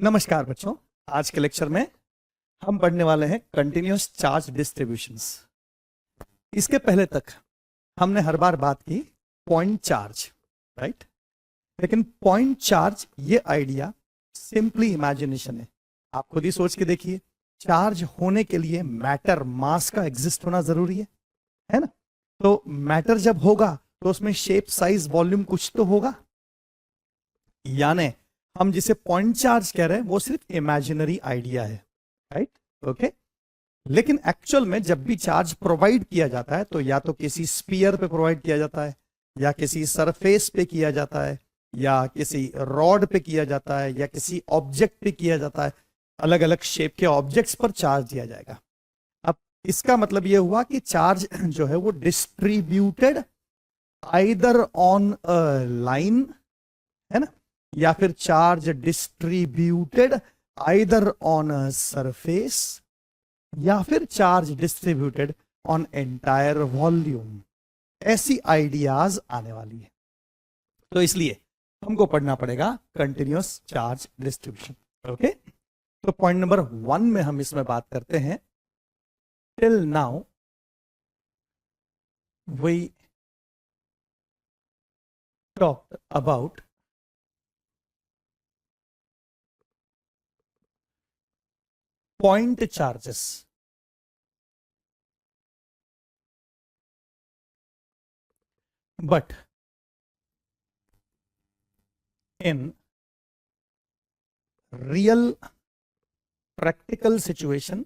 नमस्कार बच्चों, आज के लेक्चर में हम पढ़ने वाले हैं कंटिन्यूअस चार्ज डिस्ट्रीब्यूशंस। इसके पहले तक हमने हर बार बात की पॉइंट चार्ज, राइट? लेकिन पॉइंट चार्ज ये आइडिया सिंपली इमेजिनेशन है। आप खुद ही सोच के देखिए, चार्ज होने के लिए मैटर मास का एग्जिस्ट होना जरूरी है ना? तो मैटर जब होगा तो उसमें शेप, साइज, वॉल्यूम कुछ तो होगा। यानी हम जिसे पॉइंट चार्ज कह रहे हैं वो सिर्फ इमेजिनरी आइडिया है, राइट? ओके। लेकिन एक्चुअल में जब भी चार्ज प्रोवाइड किया जाता है तो या तो किसी स्फीयर पे प्रोवाइड किया जाता है, या किसी सरफेस पे किया जाता है, या किसी रॉड पे किया जाता है, या किसी ऑब्जेक्ट पे किया जाता है। अलग अलग शेप के ऑब्जेक्ट्स पर चार्ज दिया जाएगा। अब इसका मतलब यह हुआ कि चार्ज जो है वो distributed either on a line, है ना, या फिर charge distributed either on a surface, या फिर charge distributed on entire volume. ऐसी आइडियाज आने वाली है, तो इसलिए हमको पढ़ना पड़ेगा कंटिन्यूअस चार्ज डिस्ट्रीब्यूशन। ओके, तो पॉइंट नंबर 1 में हम इसमें बात करते हैं। Till now we talked about point charges. But in real practical situation,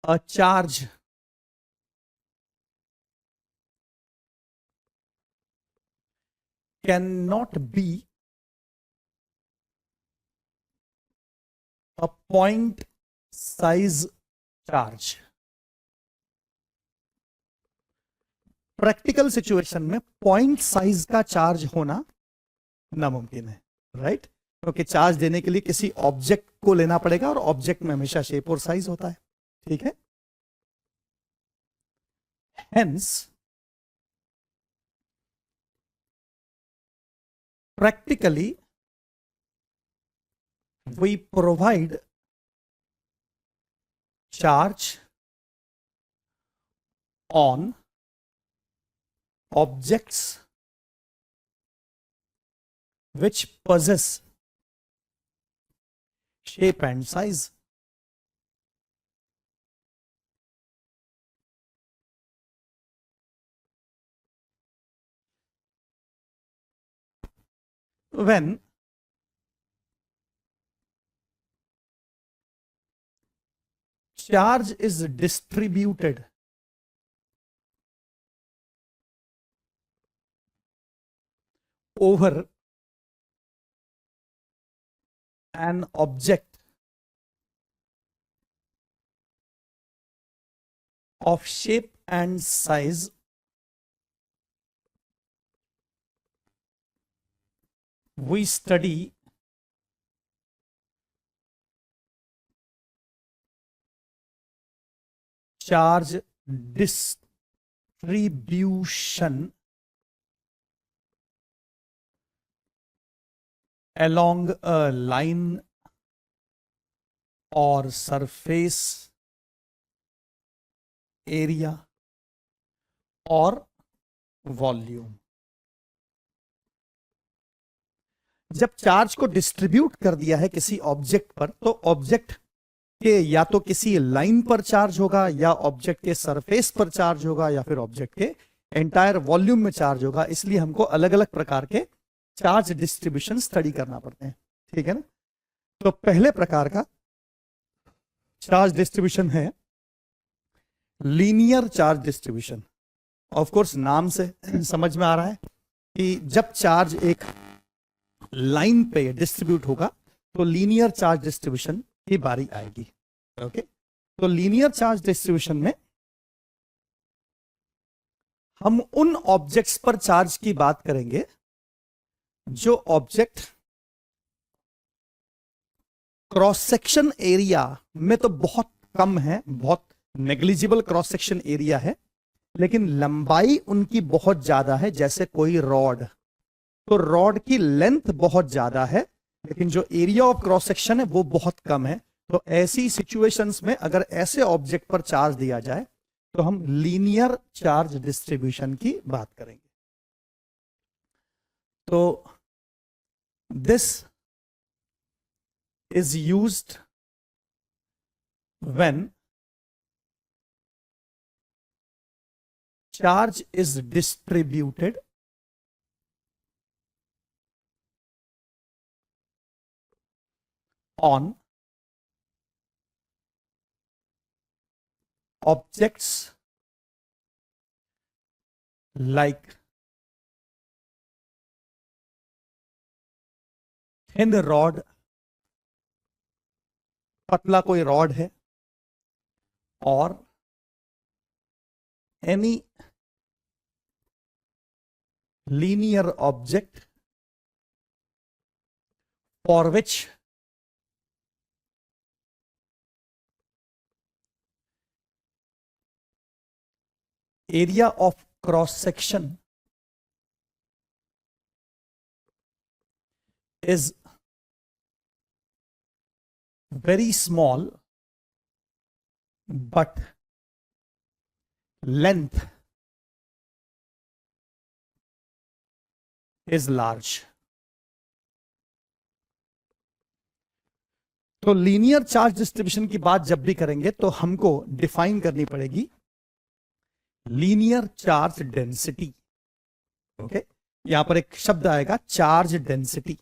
a charge cannot be a point size charge. Practical situation में पॉइंट साइज का चार्ज होना नामुमकिन है, राइट? क्योंकि चार्ज देने के लिए किसी ऑब्जेक्ट को लेना पड़ेगा और ऑब्जेक्ट में हमेशा शेप और साइज होता है, ठीक है? Hence practically we provide charge on objects which possess shape and size. When charge is distributed over an object of shape and size, we study charge distribution along a line or surface area or volume. जब charge को distribute कर दिया है किसी object पर, तो object के या तो किसी लाइन पर चार्ज होगा, या ऑब्जेक्ट के सरफेस पर चार्ज होगा, या फिर ऑब्जेक्ट के एंटायर वॉल्यूम में चार्ज होगा। इसलिए हमको अलग अलग प्रकार के चार्ज डिस्ट्रीब्यूशन स्टडी करना पड़ते हैं, ठीक है ना? तो पहले प्रकार का चार्ज डिस्ट्रीब्यूशन है linear charge distribution. Of course नाम से समझ में आ रहा है कि जब चार्ज एक लाइन पे डिस्ट्रीब्यूट होगा तो लीनियर चार्ज डिस्ट्रीब्यूशन की बारी आएगी। ओके, तो लीनियर चार्ज डिस्ट्रीब्यूशन में हम उन ऑब्जेक्ट्स पर चार्ज की बात करेंगे जो ऑब्जेक्ट क्रॉस सेक्शन एरिया में तो बहुत कम है, बहुत नेग्लिजिबल क्रॉस सेक्शन एरिया है, लेकिन लंबाई उनकी बहुत ज्यादा है, जैसे कोई रॉड, तो रॉड की लेंथ बहुत ज्यादा है लेकिन जो एरिया ऑफ क्रॉस सेक्शन है वो बहुत कम है। तो ऐसी सिचुएशंस में अगर ऐसे ऑब्जेक्ट पर चार्ज दिया जाए तो हम लीनियर चार्ज डिस्ट्रीब्यूशन की बात करेंगे। तो this is used when charge is distributed on objects like thin rod, पतला कोई रॉड है, और any linear object for which area of cross section is very small but length is large। तो linear charge distribution की बात जब भी करेंगे तो हमको डिफाइन करनी पड़ेगी लीनियर चार्ज डेंसिटी। ओके, यहां पर एक शब्द आएगा चार्ज डेंसिटी,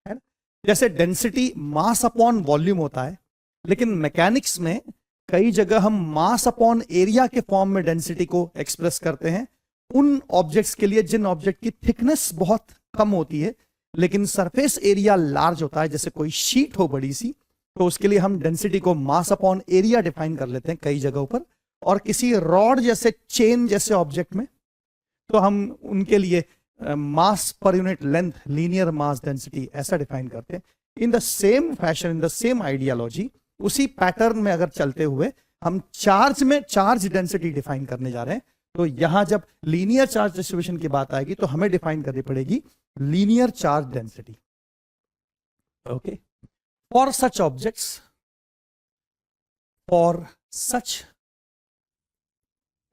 है ना। जैसे डेंसिटी मास अपॉन वॉल्यूम होता है, लेकिन मैकेनिक्स में कई जगह हम मास अपॉन एरिया के फॉर्म में डेंसिटी को एक्सप्रेस करते हैं उन ऑब्जेक्ट्स के लिए जिन ऑब्जेक्ट की थिकनेस बहुत कम होती है लेकिन सरफेस एरिया लार्ज होता है, जैसे कोई शीट हो बड़ी सी, तो उसके लिए हम डेंसिटी को मास अपॉन एरिया डिफाइन कर लेते हैं कई जगहों पर। और किसी रॉड जैसे चेन जैसे ऑब्जेक्ट में तो हम उनके लिए मास पर unit length, linear mass density ऐसा डिफाइन करते हैं। In the same fashion, in the same ideology, उसी पैटर्न में अगर चलते हुए हम चार्ज में चार्ज डेंसिटी डिफाइन करने जा रहे हैं, तो यहां जब लीनियर चार्ज डिस्ट्रीब्यूशन की बात आएगी तो हमें डिफाइन करनी पड़ेगी linear charge density. Okay, for such objects, for such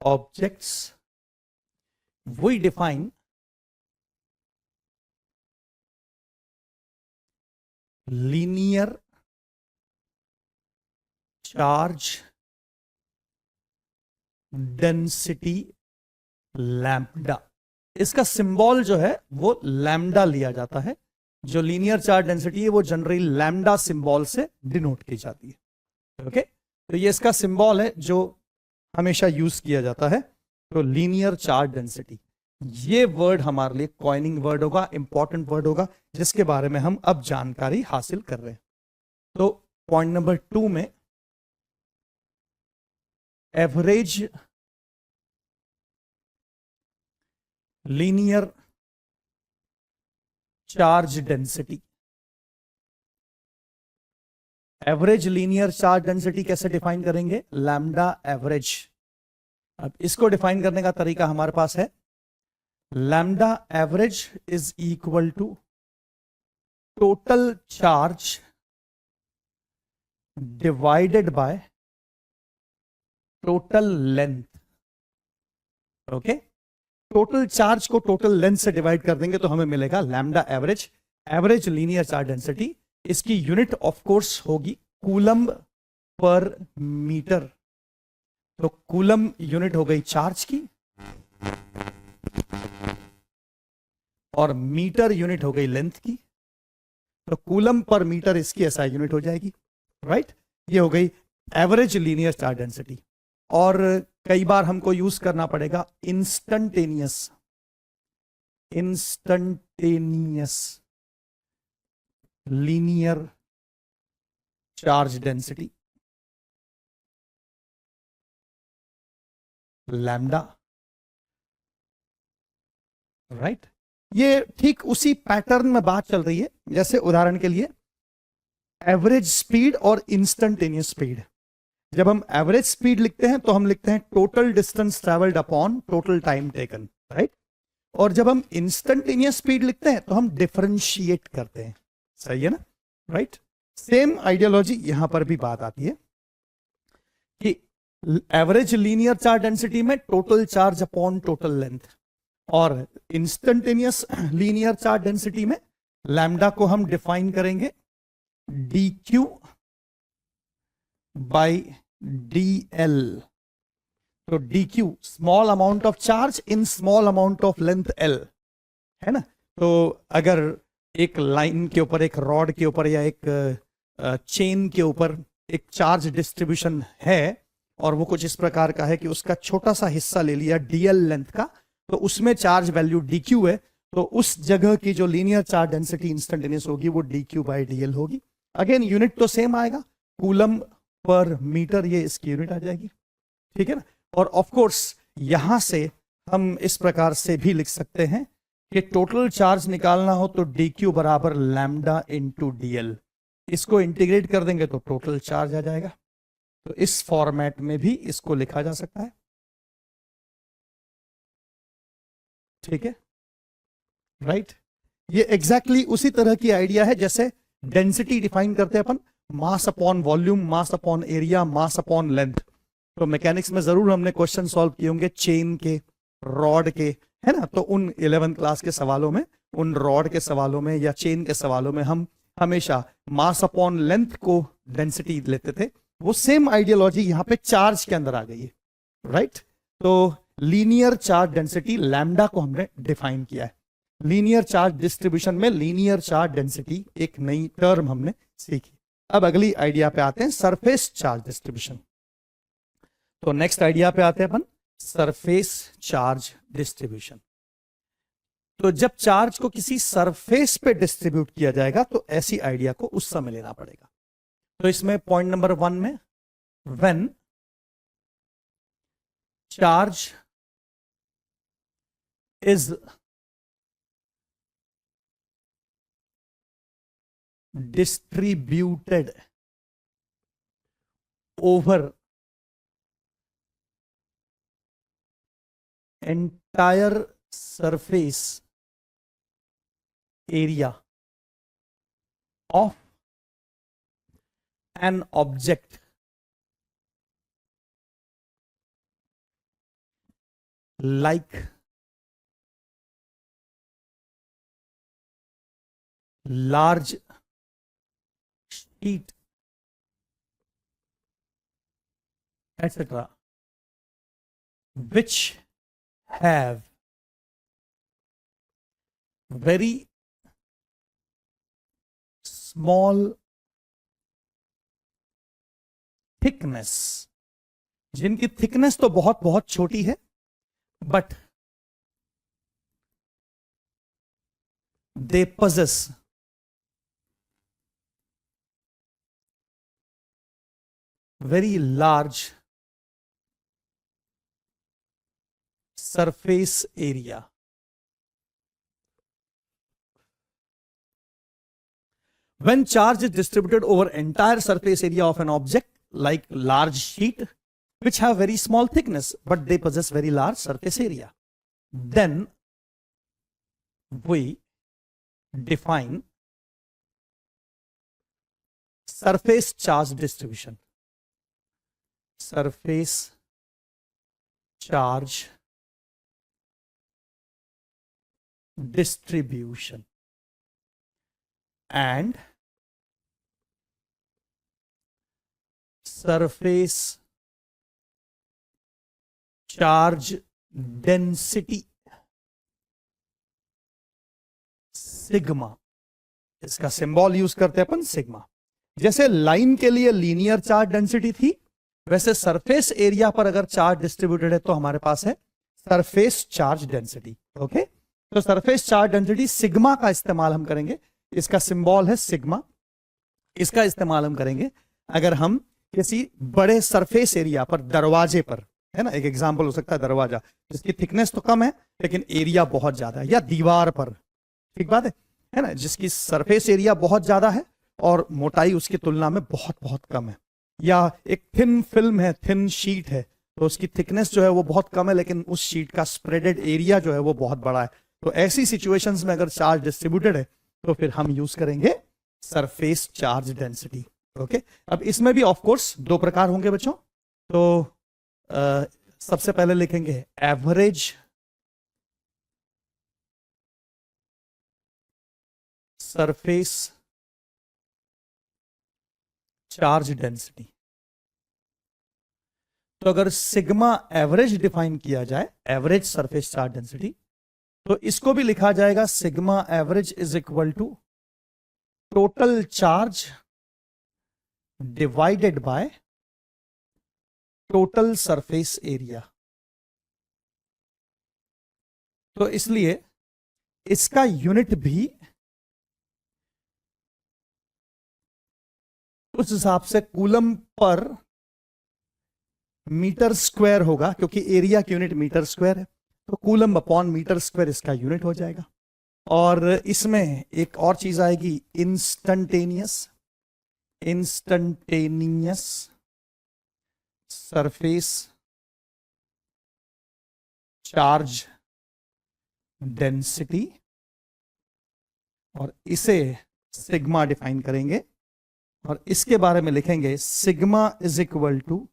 objects we define linear charge density lambda. इसका सिंबल जो है वो लैम्बडा लिया जाता है। जो लीनियर चार्ज डेंसिटी है वो जनरली लैम्बडा सिंबल से डिनोट की जाती है। ओके, तो ये इसका सिंबल है जो हमेशा यूज किया जाता है। तो लीनियर चार्ज डेंसिटी, ये वर्ड हमारे लिए कॉइनिंग वर्ड होगा, इंपॉर्टेंट वर्ड होगा, जिसके बारे में हम अब जानकारी हासिल कर रहे हैं। तो पॉइंट नंबर 2 में average linear charge density. Average linear charge density कैसे डिफाइन करेंगे? Lambda average. अब इसको डिफाइन करने का तरीका हमारे पास है, lambda average is equal to total charge divided by total length. Okay, total charge को टोटल लेंथ से डिवाइड कर देंगे तो हमें मिलेगा lambda average, average linear charge density. इसकी यूनिट ऑफ कोर्स होगी कूलम्ब पर मीटर। तो कूलम्ब यूनिट हो गई चार्ज की और मीटर यूनिट हो गई लेंथ की। तो कूलम्ब पर मीटर इसकी एसआई यूनिट हो जाएगी, राइट। ये हो गई एवरेज लीनियर चार्ज डेंसिटी। और कई बार हमको यूज करना पड़ेगा instantaneous linear charge density, lambda, right. ये ठीक उसी पैटर्न में बात चल रही है, जैसे उदाहरण के लिए एवरेज स्पीड और इंस्टंटेनियस स्पीड। जब हम एवरेज स्पीड लिखते हैं तो हम लिखते हैं total distance travelled upon total time taken, right. और जब हम इंस्टेंटेनियस स्पीड लिखते हैं तो हम डिफरेंशिएट करते हैं, सही है ना, राइट। सेम आइडियोलॉजी यहां पर भी बात आती है कि एवरेज लीनियर चार्ज डेंसिटी में total charge upon total length, और इंस्टेंटेनियस लीनियर चार्ज डेंसिटी में लैम्डा को हम डिफाइन करेंगे dq बाई dl। तो dq small amount of charge in small amount of length l, है ना। तो अगर एक लाइन के ऊपर, एक रॉड के ऊपर या एक चेन के ऊपर एक चार्ज डिस्ट्रीब्यूशन है और वो कुछ इस प्रकार का है कि उसका छोटा सा हिस्सा ले लिया dl लेंथ का, तो उसमें चार्ज वैल्यू dq है, तो उस जगह की जो लीनियर चार्ज डेंसिटी इंस्टेंटेनियस होगी वो dq बाई dl होगी। अगेन यूनिट तो सेम आएगा, कूलम पर मीटर, ये इसकी यूनिट आ जाएगी, ठीक है ना। और ऑफ कोर्स यहां से हम इस प्रकार से भी लिख सकते हैं कि टोटल चार्ज निकालना हो तो dq बराबर लैम्डा इंटू dl, इसको इंटीग्रेट कर देंगे तो टोटल चार्ज आ जाएगा। तो इस फॉर्मेट में भी इसको लिखा जा सकता है, ठीक है, राइट। ये एग्जैक्टली उसी तरह की आइडिया है जैसे डेंसिटी डिफाइन करते हैं अपन, mass upon volume, mass upon area, mass upon length. तो मैकेनिक्स में जरूर हमने क्वेश्चन सॉल्व किए होंगे चेन के, रॉड के, है ना। तो उन 11th क्लास के सवालों में, उन रॉड के सवालों में या चेन के सवालों में हम हमेशा मास अपॉन लेंथ को डेंसिटी लेते थे। वो सेम आइडियोलॉजी यहां पे चार्ज के अंदर आ गई है, राइट। तो लीनियर चार्ज डेंसिटी लैम्डा को हमने डिफाइन किया है। लीनियर चार्ज डिस्ट्रीब्यूशन में लीनियर चार्ज डेंसिटी एक नई टर्म हमने सीखी। अब अगली आइडिया पे आते हैं, सरफेस चार्ज डिस्ट्रीब्यूशन। तो नेक्स्ट आइडिया पे आते हैं अपन, सरफेस चार्ज डिस्ट्रीब्यूशन। तो जब चार्ज को किसी सरफेस पे डिस्ट्रीब्यूट किया जाएगा तो ऐसी आइडिया को उस समय लेना पड़ेगा। तो इसमें पॉइंट नंबर 1 में, when charge is distributed over entire surface area of an object like large sheet, etc., which have very small thickness, जिनकी थिकनेस तो बहुत बहुत छोटी है, but they possess very large surface area. When charge is distributed over entire surface area of an object like large sheet which have very small thickness but they possess very large surface area, then we define surface charge distribution. Surface charge distribution and surface charge density sigma. इसका symbol use करते हैं अपन sigma. जैसे line के लिए linear charge density थी, वैसे surface area पर अगर चार्ज डिस्ट्रीब्यूटेड है तो हमारे पास है सरफेस चार्ज डेंसिटी। ओके, तो सरफेस चार्ज डेंसिटी सिग्मा का इस्तेमाल हम करेंगे। इसका सिंबल है सिग्मा। इसका इस्तेमाल हम करेंगे अगर हम किसी बड़े सरफेस एरिया पर, दरवाजे पर, है ना, एक एग्जांपल हो सकता है दरवाजा जिसकी थिकनेस तो कम है लेकिन एरिया बहुत ज्यादा है, या दीवार पर, ठीक बात है ना, जिसकी सरफेस एरिया बहुत ज्यादा है और मोटाई उसकी तुलना में बहुत बहुत कम है। या एक थिन फिल्म है, थिन शीट है, तो उसकी थिकनेस जो है वो बहुत कम है, लेकिन उस शीट का स्प्रेडेड एरिया जो है वो बहुत बड़ा है। तो ऐसी सिचुएशंस में अगर चार्ज डिस्ट्रीब्यूटेड है तो फिर हम यूज करेंगे सरफेस चार्ज डेंसिटी। ओके, अब इसमें भी ऑफ कोर्स दो प्रकार होंगे बच्चों। तो सबसे पहले लिखेंगे एवरेज सरफेस चार्ज डेंसिटी। तो अगर सिग्मा एवरेज डिफाइन किया जाए, एवरेज सरफेस चार्ज डेंसिटी, तो इसको भी लिखा जाएगा sigma average is equal to total charge divided by total surface area. तो इसलिए इसका यूनिट भी उस हिसाब से कूलम पर मीटर स्क्वायर होगा, क्योंकि एरिया की यूनिट मीटर स्क्वायर है, तो कूलम अपॉन मीटर स्क्वायर इसका यूनिट हो जाएगा। और इसमें एक और चीज आएगी, इंस्टंटेनियस सरफेस चार्ज डेंसिटी, और इसे सिग्मा डिफाइन करेंगे और इसके बारे में लिखेंगे sigma is equal to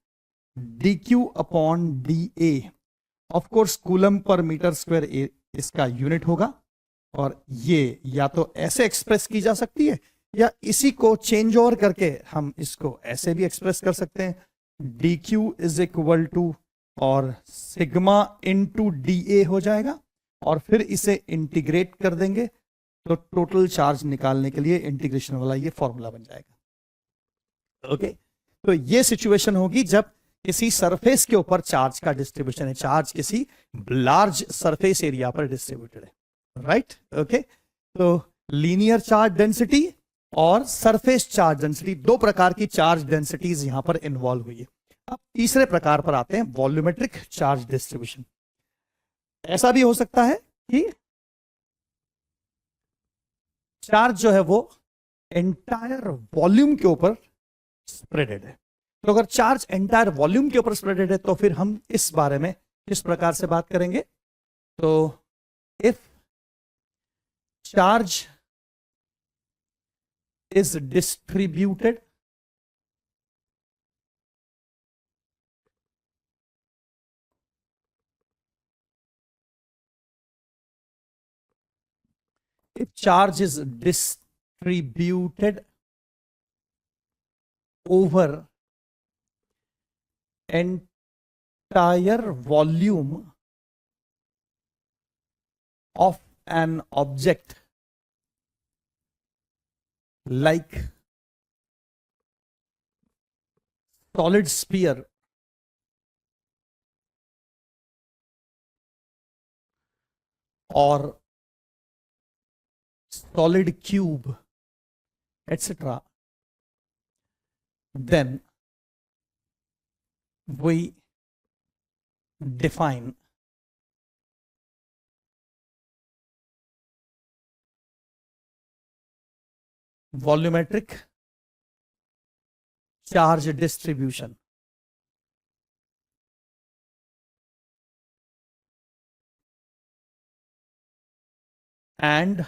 D q upon d a. Of course coulomb per metre square इसका यूनिट होगा, और ये या तो ऐसे एक्सप्रेस की जा सकती है या इसी को चेंज ओवर करके हम इसको ऐसे भी एक्सप्रेस कर सकते हैं, d q is equal to और सिग्मा इंटू डी ए हो जाएगा, और फिर इसे इंटीग्रेट कर देंगे तो टोटल चार्ज निकालने के लिए इंटीग्रेशन वाला ये फॉर्मूला बन जाएगा। ओके, तो ये सिचुएशन होगी जब किसी सरफेस के ऊपर चार्ज का डिस्ट्रीब्यूशन है, चार्ज किसी लार्ज सरफेस एरिया पर डिस्ट्रीब्यूटेड है, राइट। ओके, तो लीनियर चार्ज डेंसिटी और सरफेस चार्ज डेंसिटी, दो प्रकार की चार्ज डेंसिटीज यहां पर इन्वॉल्व हुई है। अब तीसरे प्रकार पर आते हैं, वॉल्यूमेट्रिक चार्ज डिस्ट्रीब्यूशन। ऐसा भी हो सकता है कि चार्ज जो है वो एंटायर वॉल्यूम के ऊपर स्प्रेडेड है। तो अगर चार्ज एंटायर वॉल्यूम के ऊपर स्प्रेडेड है तो फिर हम इस बारे में किस प्रकार से बात करेंगे, तो if charge is distributed if charge is distributed over entire volume of an object like solid sphere or solid cube etc., then we define volumetric charge distribution. And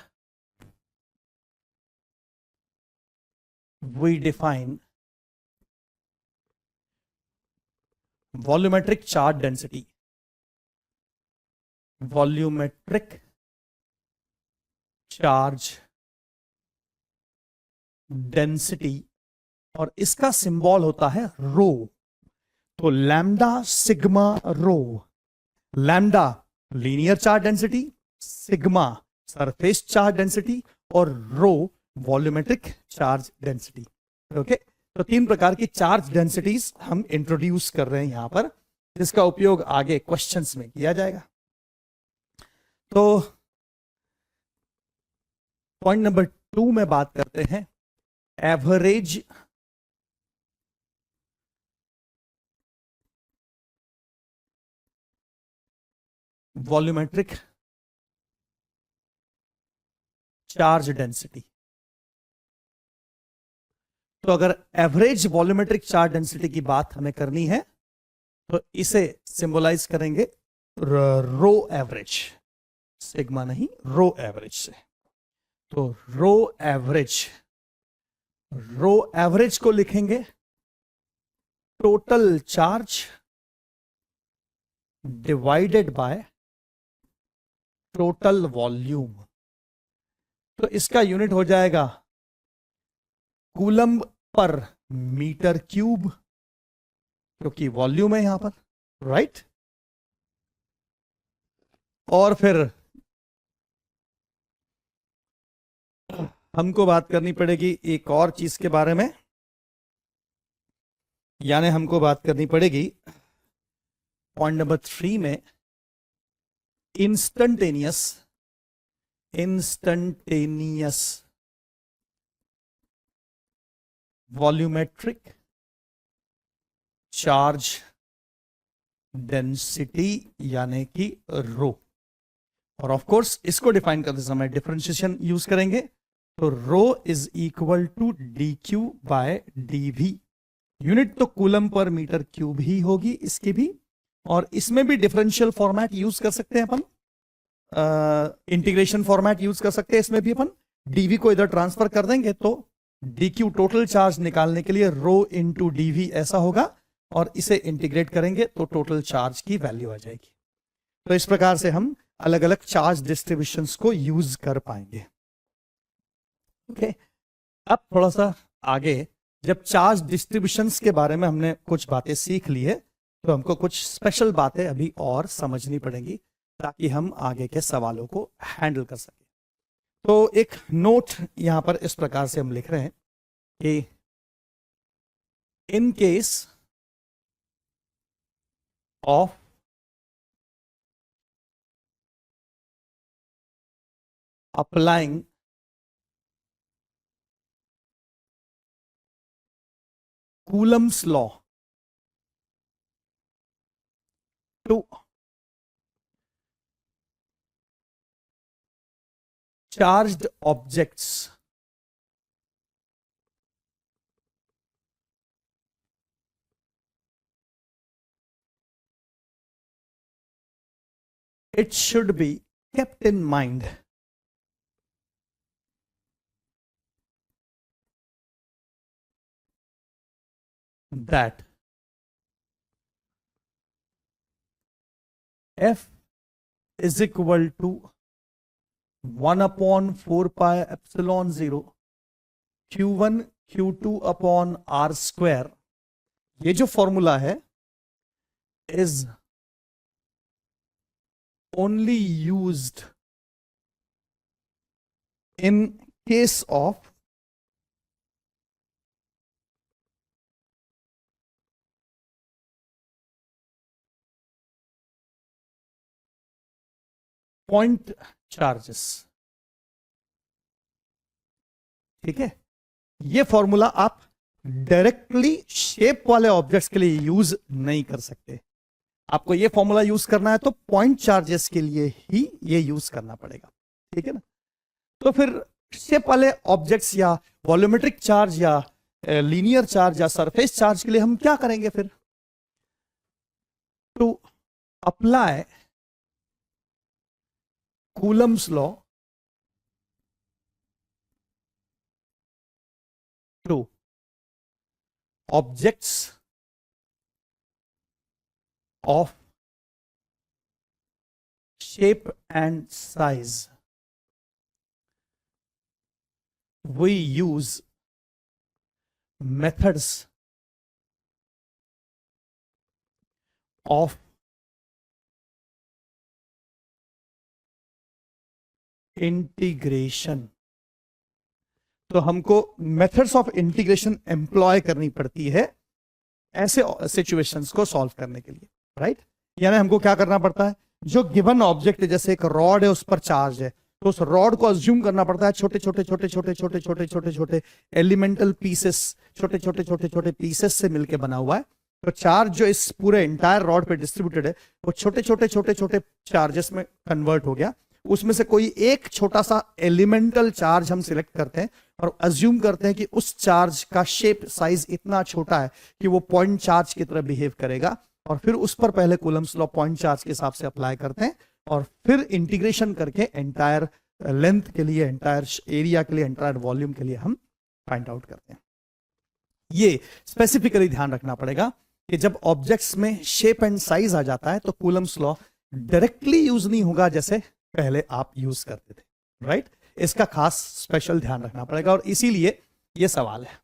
we define volumetric charge density. Volumetric charge density, और इसका symbol होता है rho. तो lambda sigma rho, lambda linear charge density, sigma surface charge density, और rho volumetric charge density. Okay, तो तीन प्रकार की चार्ज डेंसिटीज हम इंट्रोड्यूस कर रहे हैं यहां पर, जिसका उपयोग आगे क्वेश्चंस में किया जाएगा। तो पॉइंट नंबर 2 में बात करते हैं एवरेज वॉल्यूमेट्रिक चार्ज डेंसिटी। तो अगर एवरेज वॉल्यूमेट्रिक चार्ज डेंसिटी की बात हमें करनी है तो इसे सिंबलाइज करेंगे रो एवरेज, सिग्मा नहीं, रो एवरेज से। तो रो एवरेज को लिखेंगे total charge divided by total volume. तो इसका यूनिट हो जाएगा कूलम्ब पर मीटर क्यूब, क्योंकि वॉल्यूम है यहां पर, राइट। और फिर हमको बात करनी पड़ेगी एक और चीज के बारे में, यानी हमको बात करनी पड़ेगी पॉइंट नंबर 3 में इंस्टंटेनियस वॉल्यूमेट्रिक चार्ज डेंसिटी यानी कि रो। और ऑफ कोर्स इसको डिफाइन करते समय डिफरेंशिएशन यूज करेंगे। तो rho is equal to D Q by D V. Unit तो कूलम पर मीटर क्यूब ही होगी इसकी भी, और इसमें भी डिफरेंशियल फॉर्मेट यूज कर सकते हैं अपन, इंटीग्रेशन फॉर्मेट यूज कर सकते हैं। इसमें भी अपन डीवी को इधर ट्रांसफर कर देंगे तो डी क्यू टोटल चार्ज निकालने के लिए रो इंटू डीवी ऐसा होगा, और इसे इंटीग्रेट करेंगे तो टोटल चार्ज की वैल्यू आ जाएगी। तो इस प्रकार से हम अलग अलग चार्ज डिस्ट्रीब्यूशंस को यूज कर पाएंगे। ओके, अब थोड़ा सा आगे, जब चार्ज डिस्ट्रीब्यूशंस के बारे में हमने कुछ बातें सीख ली है तो हमको कुछ स्पेशल बातें अभी और समझनी पड़ेंगी ताकि हम आगे के सवालों को हैंडल कर सकें। तो एक नोट यहां पर इस प्रकार से हम लिख रहे हैं कि in case of applying Coulomb's law to charged objects, it should be kept in mind that F is equal to 1/4 pi epsilon 0 Q1 Q2 upon R square। ये जो फॉर्मूला है is only used in case of point charges. ठीक है, ये formula आप directly shape वाले objects के लिए यूज नहीं कर सकते। आपको ये फॉर्मूला यूज करना है तो पॉइंट चार्जेस के लिए ही ये यूज करना पड़ेगा। ठीक है ना, तो फिर शेप वाले ऑब्जेक्ट्स या वॉल्यूमेट्रिक चार्ज या लीनियर चार्ज या सरफेस चार्ज के लिए हम क्या करेंगे फिर? To apply Coulomb's law to objects of shape and size, we use methods of integration. तो हमको मेथड्स ऑफ इंटीग्रेशन एम्प्लॉय करनी पड़ती है ऐसे सिचुएशंस को सॉल्व करने के लिए, राइट। यानी हमको क्या करना पड़ता है, जो गिवन ऑब्जेक्ट है, जैसे एक रॉड है उस पर चार्ज है, तो उस रॉड को अज्यूम करना पड़ता है छोटे छोटे छोटे छोटे छोटे छोटे छोटे छोटे एलिमेंटल पीसेस, छोटे छोटे छोटे छोटे पीसेस से मिलकर बना हुआ है। तो चार्ज जो इस पूरे इंटायर रॉड पे डिस्ट्रीब्यूटेड है वो छोटे छोटे छोटे छोटे चार्जेस में कन्वर्ट हो गया, उसमें से कोई एक छोटा सा एलिमेंटल चार्ज हम सिलेक्ट करते हैं और अज्यूम करते हैं कि उस चार्ज का शेप साइज इतना छोटा है कि वो पॉइंट चार्ज की तरह बिहेव करेगा, और फिर उस पर पहले कूलम्स लॉ पॉइंट चार्ज के हिसाब से अप्लाई करते हैं और फिर इंटीग्रेशन करके एंटायर लेंथ के लिए, एंटायर एरिया के लिए, एंटायर वॉल्यूम के लिए हम फाइंड आउट करते हैं। ये स्पेसिफिकली ध्यान रखना पड़ेगा कि जब ऑब्जेक्ट्स में शेप एंड साइज आ जाता है तो कूलम्स लॉ डायरेक्टली यूज नहीं होगा जैसे पहले आप यूज करते थे, राइट? इसका खास स्पेशल ध्यान रखना पड़ेगा और इसीलिए ये सवाल है।